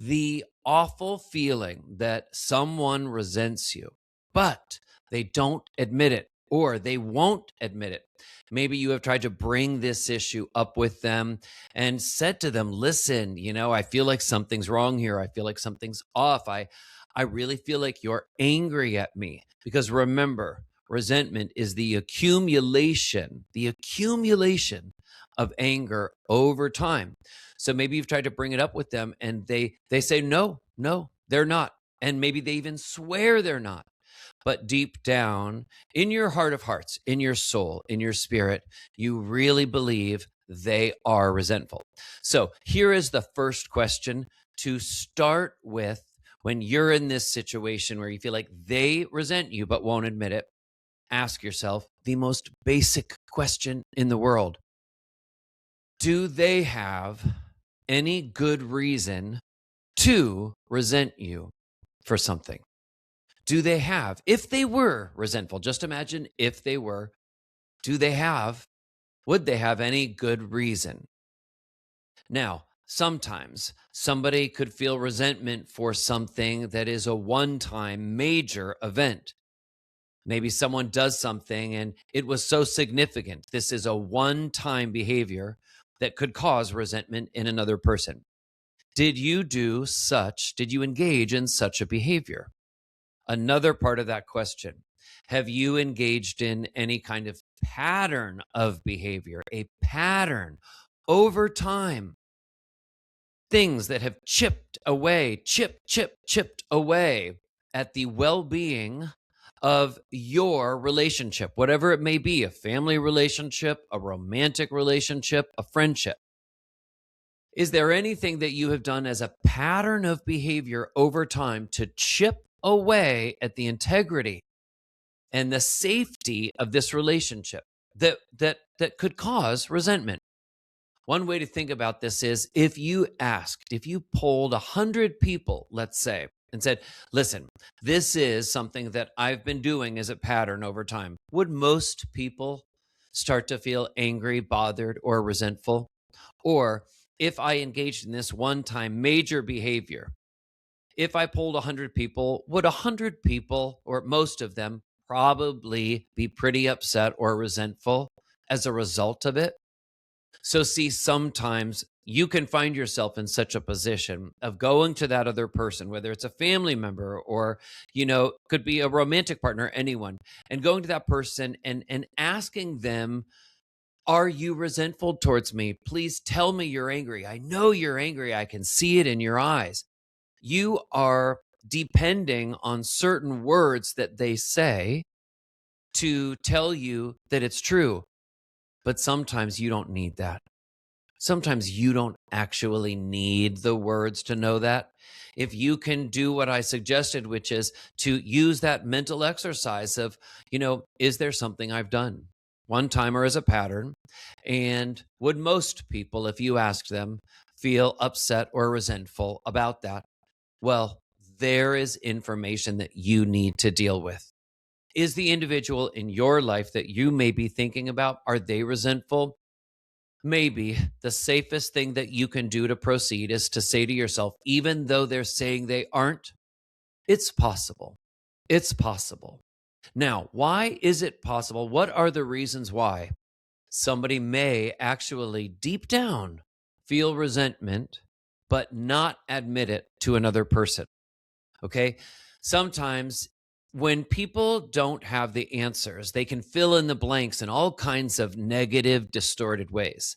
the awful feeling that someone resents you, but they don't admit it or they won't admit it. Maybe you have tried to bring this issue up with them and said to them, listen, I feel like something's wrong here. I feel like something's off. I really feel like you're angry at me. Because remember, resentment is the accumulation of anger over time. So maybe you've tried to bring it up with them and they say, no, they're not. And maybe they even swear they're not. But deep down in your heart of hearts, in your soul, in your spirit, you really believe they are resentful. So here is the first question to start with when you're in this situation where you feel like they resent you but won't admit it. Ask yourself the most basic question in the world. Do they have any good reason to resent you for something? Do they have, if they were resentful, just imagine if they were, would they have any good reason? Now, sometimes somebody could feel resentment for something that is a one-time major event. Maybe someone does something and it was so significant. This is a one-time behavior that could cause resentment in another person. Did you engage in such a behavior? Another part of that question, have you engaged in any kind of pattern of behavior, a pattern over time? Things that have chipped away at the well-being of your relationship, whatever it may be, a family relationship, a romantic relationship, a friendship. Is there anything that you have done as a pattern of behavior over time to chip away at the integrity and the safety of this relationship that could cause resentment? One way to think about this is if you polled 100 people, let's say, and said, listen, this is something that I've been doing as a pattern over time, would most people start to feel angry, bothered, or resentful? Or if I engaged in this one-time major behavior, if I polled 100 people, would 100 people, or most of them, probably be pretty upset or resentful as a result of it? So see, sometimes you can find yourself in such a position of going to that other person, whether it's a family member or, could be a romantic partner, anyone, and going to that person and asking them, are you resentful towards me? Please tell me you're angry. I know you're angry. I can see it in your eyes. You are depending on certain words that they say to tell you that it's true. But sometimes you don't need that. Sometimes you don't actually need the words to know that. If you can do what I suggested, which is to use that mental exercise of, is there something I've done one time or as a pattern? And would most people, if you asked them, feel upset or resentful about that? Well, there is information that you need to deal with. Is the individual in your life that you may be thinking about, are they resentful? Maybe the safest thing that you can do to proceed is to say to yourself, even though they're saying they aren't, it's possible. It's possible. Now, why is it possible? What are the reasons why somebody may actually deep down feel resentment, but not admit it to another person? Okay. Sometimes when people don't have the answers, they can fill in the blanks in all kinds of negative, distorted ways.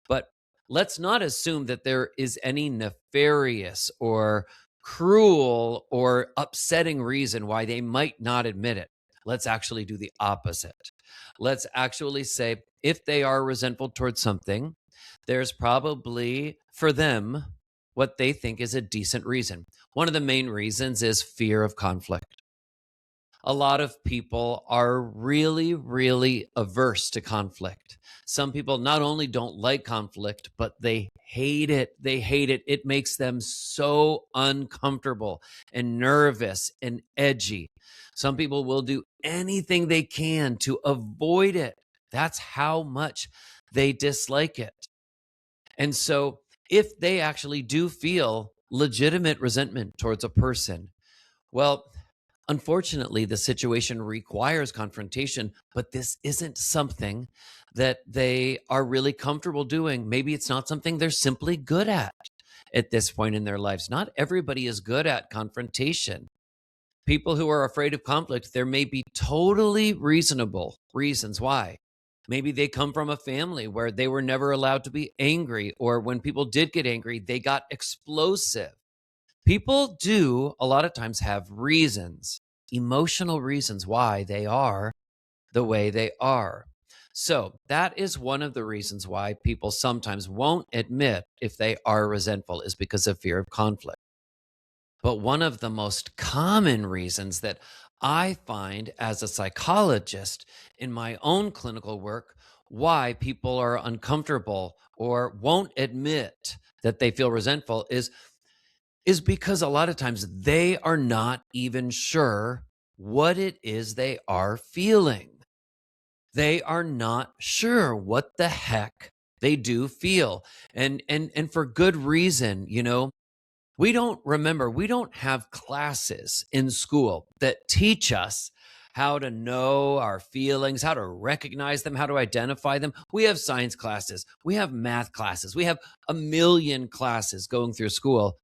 But let's not assume that there is any nefarious or cruel or upsetting reason why they might not admit it. Let's actually do the opposite. Let's actually say, if they are resentful towards something, there's probably for them what they think is a decent reason. One of the main reasons is fear of conflict. A lot of people are really, really averse to conflict. Some people not only don't like conflict, but they hate it. They hate it. It makes them so uncomfortable and nervous and edgy. Some people will do anything they can to avoid it. That's how much they dislike it. And so if they actually do feel legitimate resentment towards a person? Well, unfortunately, the situation requires confrontation, but this isn't something that they are really comfortable doing. Maybe it's not something they're simply good at this point in their lives. Not everybody is good at confrontation. People who are afraid of conflict, there may be totally reasonable reasons why. Maybe they come from a family where they were never allowed to be angry, or when people did get angry, they got explosive. People do a lot of times have reasons, emotional reasons why they are the way they are. So that is one of the reasons why people sometimes won't admit if they are resentful, is because of fear of conflict. But one of the most common reasons that I find as a psychologist in my own clinical work why people are uncomfortable or won't admit that they feel resentful is because a lot of times they are not even sure what it is they are feeling. They are not sure what the heck they do feel. And for good reason, we don't have classes in school that teach us how to know our feelings, how to recognize them, how to identify them. We have science classes, we have math classes, we have a million classes going through school.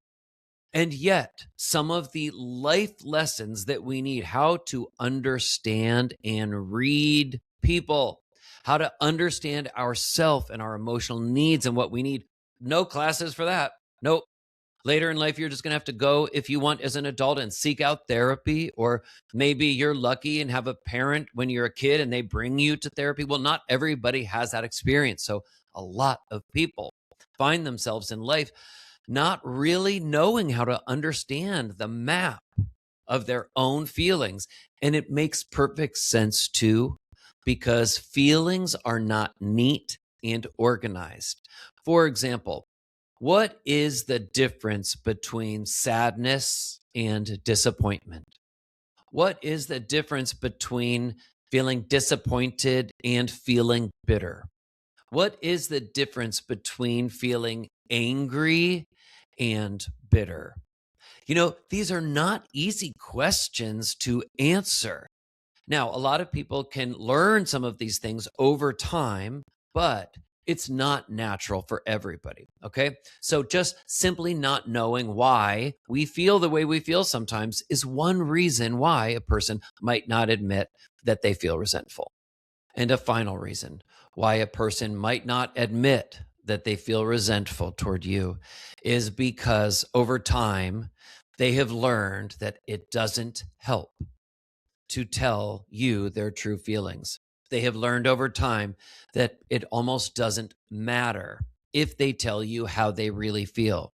And yet, some of the life lessons that we need, how to understand and read people, how to understand ourself and our emotional needs and what we need, no classes for that. Nope. Later in life, you're just going to have to go, if you want, as an adult and seek out therapy. Or maybe you're lucky and have a parent when you're a kid and they bring you to therapy. Well, not everybody has that experience. So a lot of people find themselves in life not really knowing how to understand the map of their own feelings. And it makes perfect sense too, because feelings are not neat and organized. For example, what is the difference between sadness and disappointment? What is the difference between feeling disappointed and feeling bitter? What is the difference between feeling angry and bitter? These are not easy questions to answer. Now, a lot of people can learn some of these things over time, but it's not natural for everybody. Okay. So just simply not knowing why we feel the way we feel sometimes is one reason why a person might not admit that they feel resentful. And a final reason why a person might not admit that they feel resentful toward you is because over time, they have learned that it doesn't help to tell you their true feelings. They have learned over time that it almost doesn't matter if they tell you how they really feel.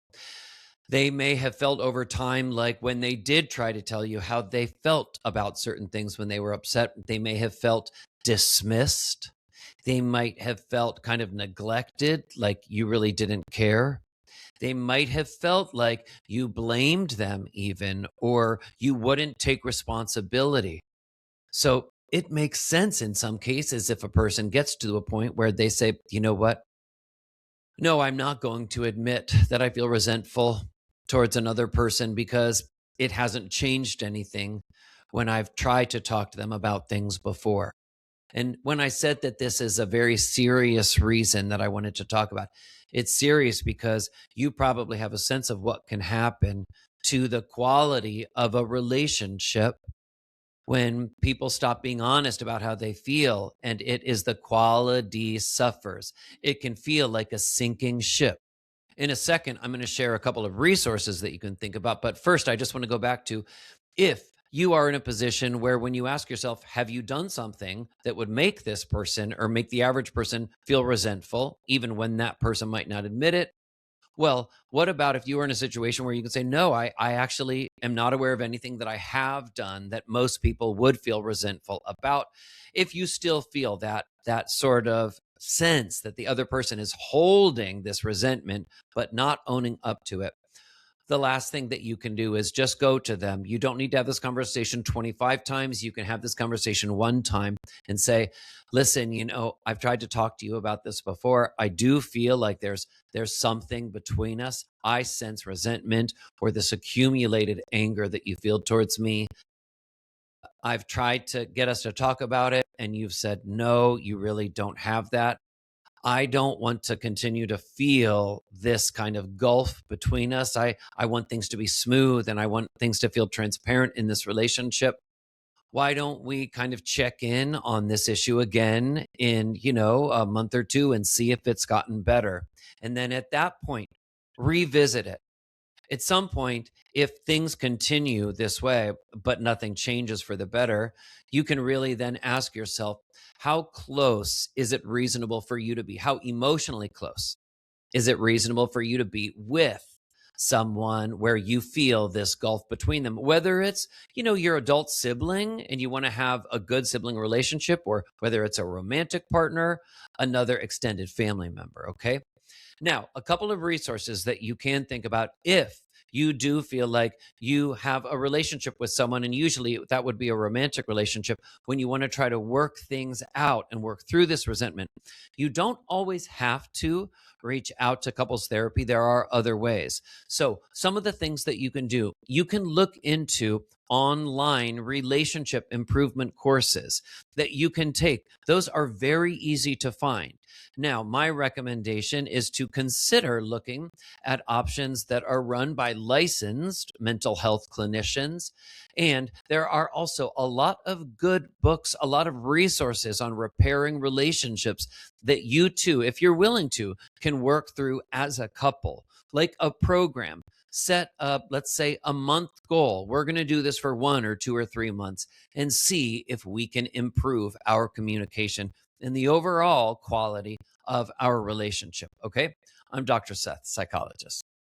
They may have felt over time like when they did try to tell you how they felt about certain things when they were upset, they may have felt dismissed. They might have felt kind of neglected, like you really didn't care. They might have felt like you blamed them even, or you wouldn't take responsibility. So it makes sense in some cases if a person gets to a point where they say, you know what? No, I'm not going to admit that I feel resentful towards another person because it hasn't changed anything when I've tried to talk to them about things before. And when I said that this is a very serious reason that I wanted to talk about, it's serious because you probably have a sense of what can happen to the quality of a relationship when people stop being honest about how they feel, and it is the quality suffers. It can feel like a sinking ship. In a second, I'm going to share a couple of resources that you can think about. But first, I just want to go back to, if you are in a position where when you ask yourself, have you done something that would make this person or make the average person feel resentful, even when that person might not admit it? Well, what about if you were in a situation where you can say, no, I actually am not aware of anything that I have done that most people would feel resentful about? If you still feel that sort of sense that the other person is holding this resentment, but not owning up to it, the last thing that you can do is just go to them. You don't need to have this conversation 25 times. You can have this conversation one time and say, listen, I've tried to talk to you about this before. I do feel like there's something between us. I sense resentment or this accumulated anger that you feel towards me. I've tried to get us to talk about it, and you've said, no, you really don't have that. I don't want to continue to feel this kind of gulf between us. I want things to be smooth and I want things to feel transparent in this relationship. Why don't we kind of check in on this issue again in, a month or two and see if it's gotten better? And then at that point, revisit it. At some point, if things continue this way, but nothing changes for the better, you can really then ask yourself, how close is it reasonable for you to be? How emotionally close is it reasonable for you to be with someone where you feel this gulf between them? Whether it's, your adult sibling and you want to have a good sibling relationship, or whether it's a romantic partner, another extended family member, okay? Now, a couple of resources that you can think about if you do feel like you have a relationship with someone, and usually that would be a romantic relationship, when you want to try to work things out and work through this resentment. You don't always have to reach out to couples therapy. There are other ways. So, some of the things that you can do, you can look into online relationship improvement courses that you can take. Those are very easy to find. Now, my recommendation is to consider looking at options that are run by licensed mental health clinicians. And there are also a lot of good books, a lot of resources on repairing relationships that you too, if you're willing to, can work through as a couple, like a program. Set up, let's say, a month goal. We're going to do this for 1 or 2 or 3 months and see if we can improve our communication and the overall quality of our relationship. Okay. I'm Dr. Seth, psychologist.